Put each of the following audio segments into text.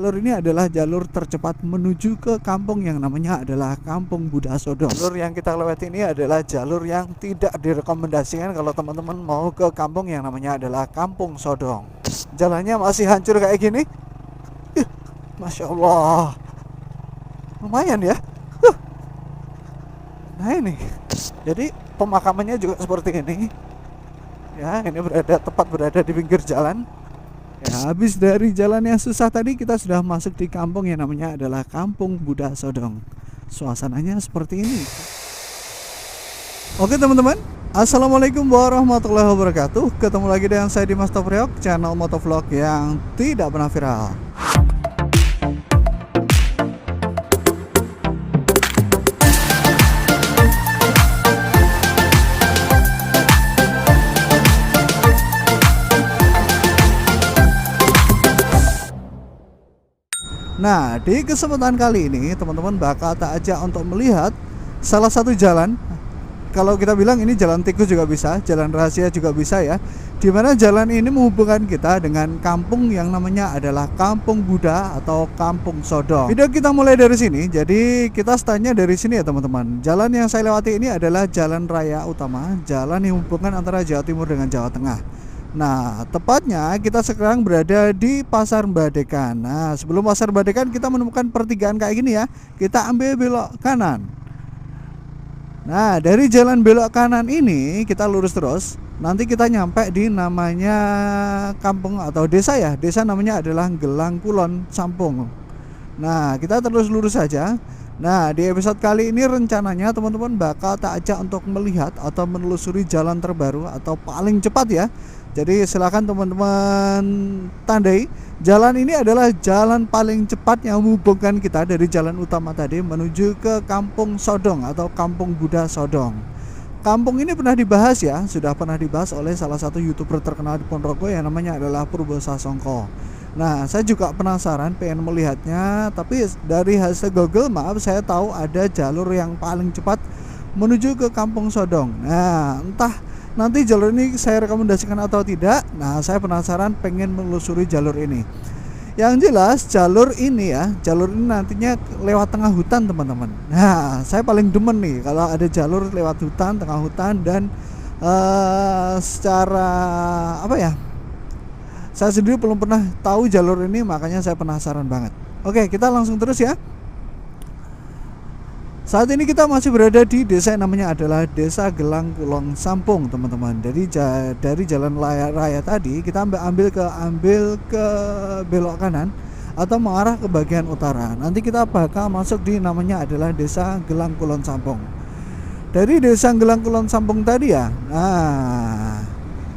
Jalur ini adalah jalur tercepat menuju ke kampung yang namanya adalah Kampung Buddha Sodong. Jalur yang kita lewati ini adalah jalur yang tidak direkomendasikan kalau teman-teman mau ke kampung yang namanya adalah Kampung Sodong. Jalannya masih hancur kayak gini. Masya Allah, lumayan ya. Nah ini, jadi pemakamannya juga seperti ini. Ya, ini tepat berada di pinggir jalan. Ya, habis dari jalan yang susah tadi, kita sudah masuk di kampung yang namanya adalah Kampung Buddha Sodong. Suasananya seperti ini. Oke teman-teman, assalamualaikum warahmatullahi wabarakatuh. Ketemu lagi dengan saya di Mas Topriok, channel motovlog yang tidak pernah viral. Nah, di kesempatan kali ini teman-teman bakal tak ajak untuk melihat salah satu jalan. Kalau kita bilang ini jalan tikus juga bisa, jalan rahasia juga bisa ya. Dimana jalan ini menghubungkan kita dengan kampung yang namanya adalah Kampung Buddha atau Kampung Sodong. Video kita mulai dari sini, jadi kita startnya dari sini ya teman-teman. Jalan yang saya lewati ini adalah jalan raya utama, jalan yang menghubungkan antara Jawa Timur dengan Jawa Tengah. Nah, tepatnya kita sekarang berada di Pasar Badekan. Nah, sebelum Pasar Badekan kita menemukan pertigaan kayak gini ya. Kita ambil belok kanan. Nah, dari jalan belok kanan ini kita lurus terus. Nanti kita nyampe di namanya kampung atau desa ya. Desa namanya adalah Gelang Kulon Sampung. Nah, kita terus lurus saja. Nah, di episode kali ini rencananya teman-teman bakal tak ajak untuk melihat atau menelusuri jalan terbaru atau paling cepat ya. Jadi silakan teman-teman tandai, jalan ini adalah jalan paling cepat yang menghubungkan kita dari jalan utama tadi menuju ke Kampung Sodong atau Kampung Buddha Sodong. Kampung ini pernah dibahas ya, sudah pernah dibahas oleh salah satu YouTuber terkenal di Ponorogo yang namanya adalah Purbo Sasongko. Nah, saya juga penasaran pengen melihatnya, tapi dari hasil Google Maps saya tahu ada jalur yang paling cepat menuju ke Kampung Sodong. Nah, entah nanti jalur ini saya rekomendasikan atau tidak. Nah, saya penasaran pengen menelusuri jalur ini. Yang jelas jalur ini ya, jalur ini nantinya lewat tengah hutan teman-teman. Nah, saya paling demen nih kalau ada jalur lewat hutan, tengah hutan dan secara apa ya, saya sendiri belum pernah tahu jalur ini, makanya saya penasaran banget. Oke, kita langsung terus ya. Saat ini kita masih berada di desa yang namanya adalah Desa Gelang Kulon Sampung teman-teman. Dari jalan raya tadi kita ambil ke belok kanan atau mengarah ke bagian utara. Nanti kita bakal masuk di namanya adalah Desa Gelang Kulon Sampung. Dari Desa Gelang Kulon Sampung tadi ya, nah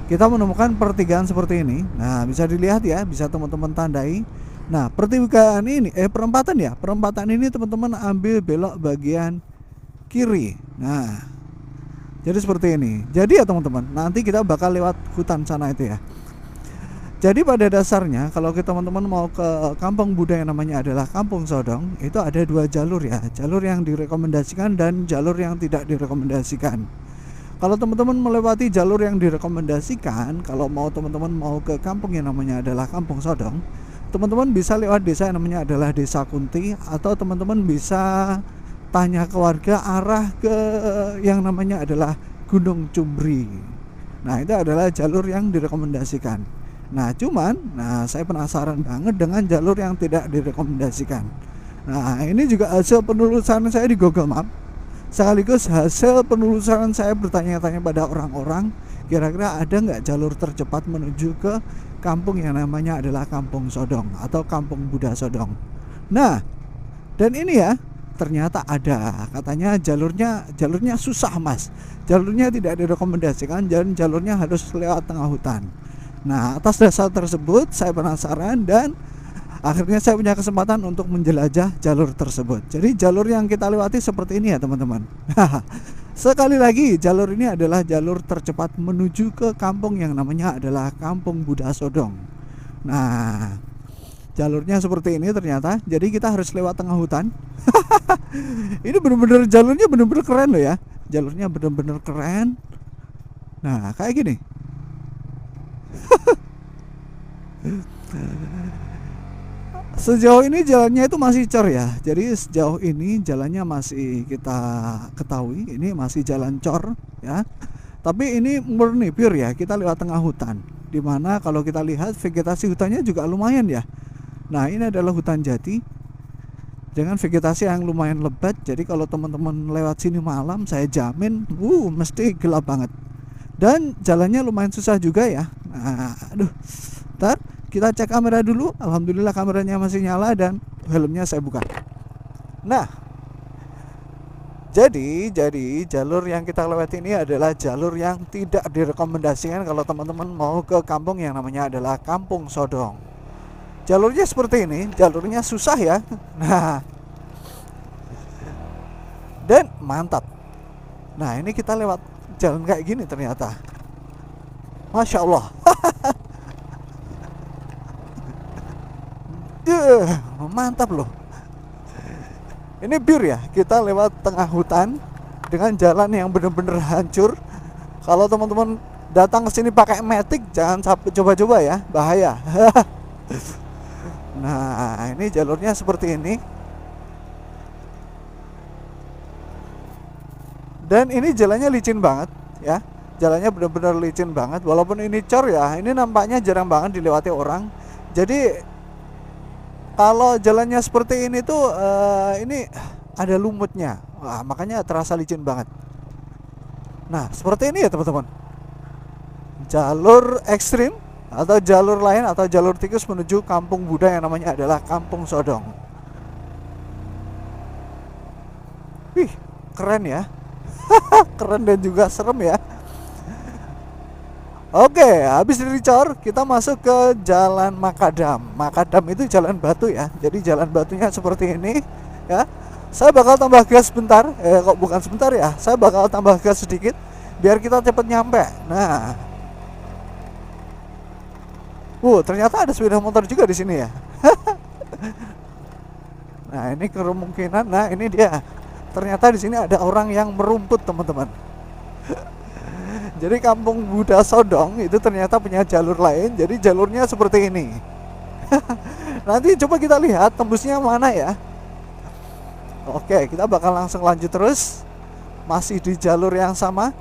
kita menemukan pertigaan seperti ini. Nah, bisa dilihat ya, bisa teman-teman tandai. Nah, pertigaan ini perempatan ini teman-teman ambil belok bagian kiri. Nah, jadi seperti ini. Jadi ya teman-teman, nanti kita bakal lewat hutan sana itu ya. Jadi pada dasarnya kalau kita teman-teman mau ke Kampung Buddha yang namanya adalah Kampung Sodong, itu ada dua jalur ya. Jalur yang direkomendasikan dan jalur yang tidak direkomendasikan. Kalau teman-teman melewati jalur yang direkomendasikan, kalau teman-teman mau ke kampung yang namanya adalah Kampung Sodong, teman-teman bisa lewat desa yang namanya adalah Desa Kunti, atau teman-teman bisa tanya ke warga arah ke yang namanya adalah Gunung Cumbri. Nah, itu adalah jalur yang direkomendasikan. Nah, saya penasaran banget dengan jalur yang tidak direkomendasikan. Nah, ini juga hasil penelusuran saya di Google Maps, sekaligus hasil penelusuran saya bertanya-tanya pada orang-orang, kira-kira ada nggak jalur tercepat menuju ke kampung yang namanya adalah Kampung Sodong atau Kampung Buddha Sodong. Nah, dan ini ya ternyata ada, katanya jalurnya susah mas, jalurnya tidak direkomendasikan, jalurnya harus lewat tengah hutan. Nah, atas dasar tersebut saya penasaran dan akhirnya saya punya kesempatan untuk menjelajah jalur tersebut. Jadi jalur yang kita lewati seperti ini ya teman-teman. Sekali lagi, jalur ini adalah jalur tercepat menuju ke kampung yang namanya adalah Kampung Buddha Sodong. Nah, jalurnya seperti ini ternyata. Jadi kita harus lewat tengah hutan. Ini bener-bener jalurnya bener-bener keren loh ya. Jalurnya bener-bener keren. Nah, kayak gini. Sejauh ini jalannya itu masih cor ya. Jadi sejauh ini jalannya masih kita ketahui ini masih jalan cor ya. Tapi ini murni pure ya. Kita lewat tengah hutan. Dimana kalau kita lihat vegetasi hutannya juga lumayan ya. Nah ini adalah hutan jati dengan vegetasi yang lumayan lebat. Jadi kalau teman-teman lewat sini malam, saya jamin, mesti gelap banget. Dan jalannya lumayan susah juga ya. Nah, aduh, ntar kita cek kamera dulu. Alhamdulillah kameranya masih nyala dan helmnya saya buka. Nah, jadi jalur yang kita lewati ini adalah jalur yang tidak direkomendasikan kalau teman-teman mau ke kampung yang namanya adalah Kampung Sodong. Jalurnya seperti ini, jalurnya susah ya. Nah, dan mantap. Nah, ini kita lewat jalan kayak gini ternyata. Masya Allah. Mantap loh. Ini pure ya, kita lewat tengah hutan dengan jalan yang bener-bener hancur. Kalau teman-teman datang ke sini pakai matic, jangan coba-coba ya, bahaya. Nah, ini jalurnya seperti ini. Dan ini jalannya licin banget ya. Jalannya benar-benar licin banget. Walaupun ini cor ya, ini nampaknya jarang banget dilewati orang. Jadi kalau jalannya seperti ini tuh ini ada lumutnya. Wah, makanya terasa licin banget. Nah, seperti ini ya teman-teman. Jalur ekstrim atau jalur lain atau jalur tikus menuju Kampung Buddha yang namanya adalah Kampung Sodong. Wih, keren ya. Keren dan juga serem ya. Oke, habis dari Cor kita masuk ke Jalan Makadam. Makadam itu jalan batu ya. Jadi jalan batunya seperti ini ya. Saya bakal tambah gas sebentar. Kok bukan sebentar ya. Saya bakal tambah gas sedikit biar kita cepet nyampe. Nah, ternyata ada sepeda motor juga di sini ya. Nah, ini kemungkinan. Nah, ini dia. Ternyata di sini ada orang yang merumput, teman-teman. Jadi Kampung Buddha Sodong itu ternyata punya jalur lain. Jadi jalurnya seperti ini. Nanti coba kita lihat tembusnya mana ya. Oke, kita bakal langsung lanjut terus. Masih di jalur yang sama.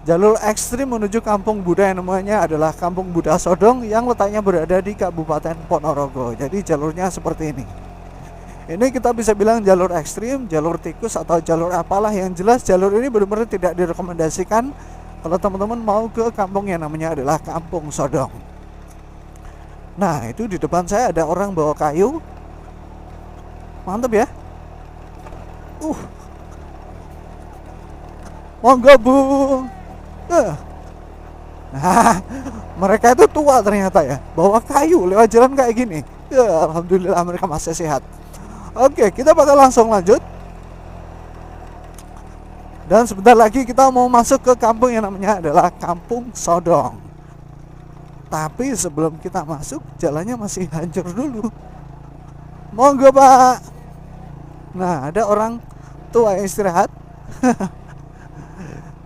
Jalur ekstrim menuju Kampung Buddha yang namanya adalah Kampung Buddha Sodong yang letaknya berada di Kabupaten Ponorogo. Jadi jalurnya seperti ini. Ini kita bisa bilang jalur ekstrim, jalur tikus atau jalur apalah, yang jelas jalur ini benar-benar tidak direkomendasikan kalau teman-teman mau ke kampung yang namanya adalah Kampung Sodong. Nah, itu di depan saya ada orang bawa kayu. Mantap ya. Monggo Bu. Nah, mereka itu tua ternyata ya, bawa kayu lewat jalan kayak gini. Ya, alhamdulillah mereka masih sehat. Oke, kita bakal langsung lanjut. Dan sebentar lagi kita mau masuk ke kampung yang namanya adalah Kampung Sodong. Tapi sebelum kita masuk, jalannya masih hancur dulu. Monggo Pak. Nah, ada orang tua yang istirahat.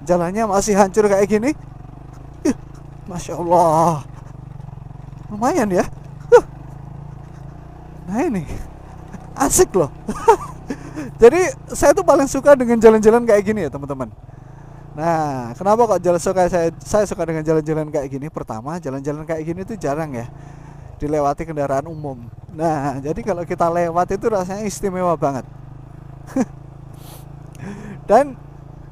Jalannya masih hancur kayak gini. Masya Allah. Lumayan ya. Nah ini asik loh. Jadi saya tuh paling suka dengan jalan-jalan kayak gini ya teman-teman. Nah, kenapa kok saya suka dengan jalan-jalan kayak gini? Pertama, jalan-jalan kayak gini tuh jarang ya dilewati kendaraan umum. Nah, jadi kalau kita lewat itu rasanya istimewa banget. Dan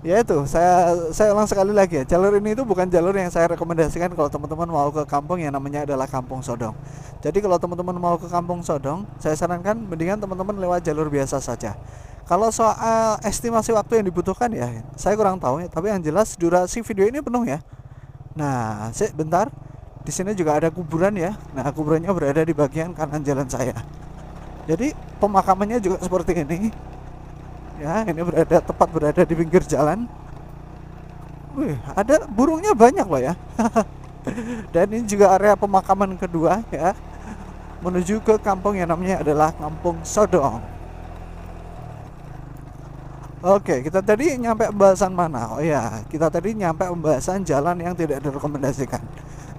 ya itu, saya ulang sekali lagi ya, jalur ini itu bukan jalur yang saya rekomendasikan kalau teman-teman mau ke kampung yang namanya adalah Kampung Sodong. Jadi kalau teman-teman mau ke Kampung Sodong, saya sarankan mendingan teman-teman lewat jalur biasa saja. Kalau soal estimasi waktu yang dibutuhkan ya, saya kurang tahu ya, tapi yang jelas durasi video ini penuh ya. Nah, bentar. Di sini juga ada kuburan ya. Nah, kuburannya berada di bagian kanan jalan saya. Jadi pemakamannya juga seperti ini. Ya, ini tepat berada di pinggir jalan. Wih, ada burungnya banyak loh ya. Dan ini juga area pemakaman kedua ya, menuju ke kampung yang namanya adalah Kampung Sodong. Oke, kita tadi nyampe pembahasan mana? Oh ya, kita tadi nyampe pembahasan jalan yang tidak direkomendasikan.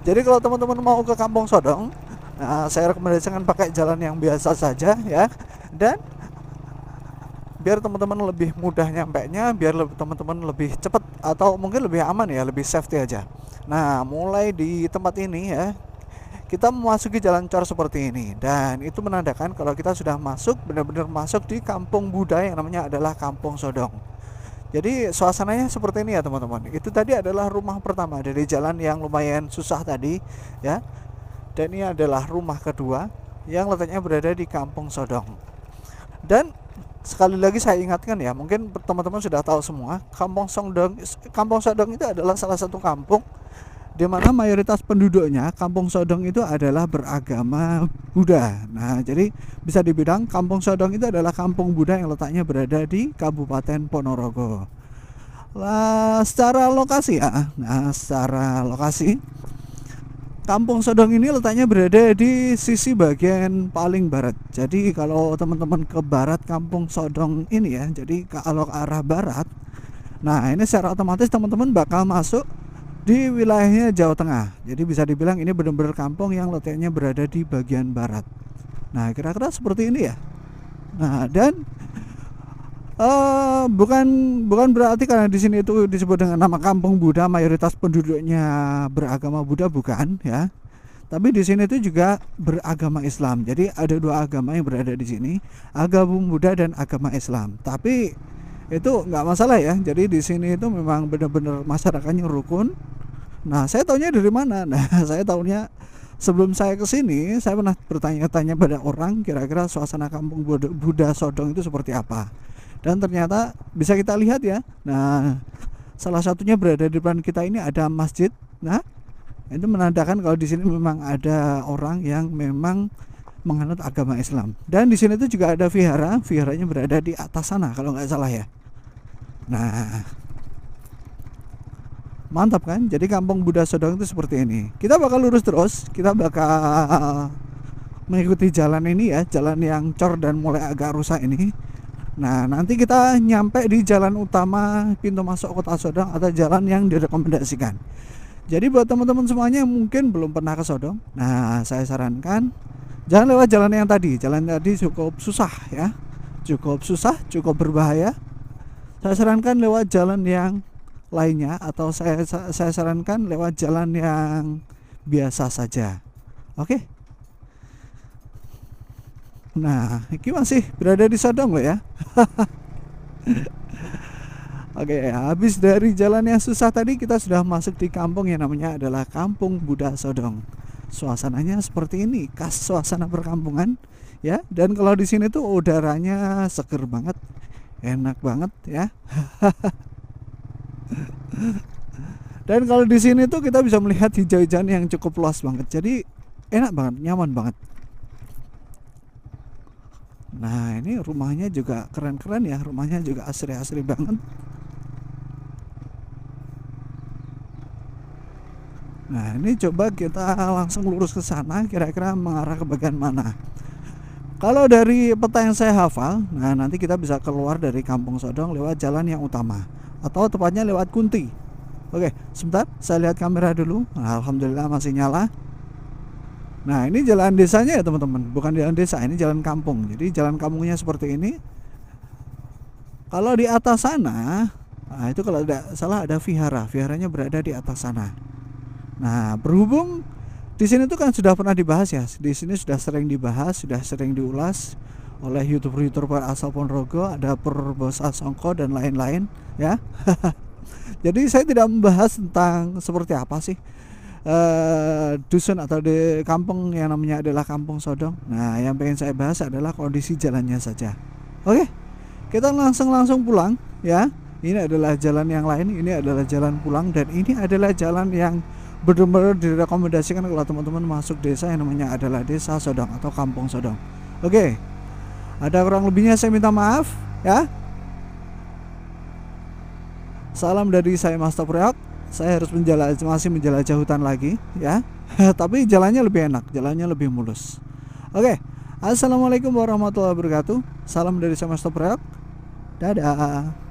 Jadi kalau teman-teman mau ke Kampung Sodong, Nah, saya rekomendasikan pakai jalan yang biasa saja ya. Dan biar teman-teman lebih mudah nyampainya, biar teman-teman lebih cepat atau mungkin lebih aman ya, lebih safety aja. Nah, mulai di tempat ini ya, kita memasuki jalan cor seperti ini, dan itu menandakan kalau kita sudah masuk, benar-benar masuk di kampung Buddha yang namanya adalah Kampung Sodong. Jadi suasananya seperti ini ya teman-teman. Itu tadi adalah rumah pertama dari jalan yang lumayan susah tadi ya. Dan ini adalah rumah kedua yang letaknya berada di Kampung Sodong. Dan sekali lagi saya ingatkan ya, mungkin teman-teman sudah tahu semua, Kampung Sodong itu adalah salah satu kampung di mana mayoritas penduduknya Kampung Sodong itu adalah beragama Buddha. Nah, jadi bisa dibilang Kampung Sodong itu adalah kampung Buddha yang letaknya berada di Kabupaten Ponorogo. Nah, secara lokasi Kampung Sodong ini letaknya berada di sisi bagian paling barat. Jadi kalau teman-teman ke barat Kampung Sodong ini ya, jadi kalau ke arah barat, nah ini secara otomatis teman-teman bakal masuk di wilayahnya Jawa Tengah. Jadi bisa dibilang ini benar-benar kampung yang letaknya berada di bagian barat. Nah, kira-kira seperti ini ya. Nah, dan bukan berarti karena di sini itu disebut dengan nama Kampung Buddha mayoritas penduduknya beragama Buddha, bukan ya. Tapi di sini itu juga beragama Islam. Jadi ada dua agama yang berada di sini, agama Buddha dan agama Islam. Tapi itu nggak masalah ya. Jadi di sini itu memang benar-benar masyarakatnya rukun. Nah, saya tahunya dari mana? Nah, saya tahunya sebelum saya ke sini, saya pernah bertanya-tanya pada orang kira-kira suasana Kampung Buddha Sodong itu seperti apa. Dan ternyata bisa kita lihat ya. Nah, salah satunya berada di depan kita ini ada masjid. Nah, itu menandakan kalau di sini memang ada orang yang memang menganut agama Islam. Dan di sini itu juga ada vihara. Viharanya berada di atas sana kalau nggak salah ya. Nah, mantap kan? Jadi Kampung Buddha Sodong itu seperti ini. Kita bakal lurus terus. Kita bakal mengikuti jalan ini ya, jalan yang cor dan mulai agak rusak ini. Nah, nanti kita nyampe di jalan utama pintu masuk Kota Sodong atau jalan yang direkomendasikan. Jadi buat teman-teman semuanya yang mungkin belum pernah ke Sodong, nah saya sarankan jangan lewat jalan yang tadi. Jalan tadi cukup susah ya, cukup berbahaya. Saya sarankan lewat jalan yang lainnya, atau saya sarankan lewat jalan yang biasa saja. Oke. Nah, ini masih berada di Sodong loh ya. Oke, habis dari jalan yang susah tadi, kita sudah masuk di kampung yang namanya adalah Kampung Buddha Sodong. Suasananya seperti ini, khas suasana perkampungan ya. Dan kalau di sini tuh udaranya seger banget, enak banget ya. Dan kalau di sini tuh kita bisa melihat hijau-hijauan yang cukup luas banget. Jadi enak banget, nyaman banget. Nah, ini rumahnya juga keren-keren ya, rumahnya juga asri-asri banget. Nah, ini coba kita langsung lurus ke sana, kira-kira mengarah ke bagian mana. Kalau dari peta yang saya hafal, nah nanti kita bisa keluar dari Kampung Sodong lewat jalan yang utama, atau tepatnya lewat Kunti. Oke, sebentar, saya lihat kamera dulu. Nah, alhamdulillah masih nyala. Nah, ini jalan desanya ya teman-teman, bukan jalan desa, ini jalan kampung. Jadi jalan kampungnya seperti ini. Kalau di atas sana, nah itu kalau tidak salah ada viharanya berada di atas sana. Nah, berhubung di sini tuh kan sudah pernah dibahas ya, di sini sudah sering dibahas, sudah sering diulas oleh youtuber asal Ponorogo, ada Purbo Sasongko dan lain-lain ya. Jadi saya tidak membahas tentang seperti apa sih dusun atau di kampung yang namanya adalah Kampung Sodong. Nah, yang pengen saya bahas adalah kondisi jalannya saja. Oke, kita langsung pulang ya. Ini adalah jalan yang lain, ini adalah jalan pulang, dan ini adalah jalan yang benar-benar direkomendasikan kalau teman-teman masuk desa yang namanya adalah Desa Sodong atau Kampung Sodong. Oke, ada kurang lebihnya saya minta maaf ya. Salam dari saya Master Priok. Saya harus masih menjelajah hutan lagi ya. Tapi jalannya lebih enak, jalannya lebih mulus. Oke, assalamualaikum warahmatullahi wabarakatuh. Salam dari saya Master Priok. Dadah.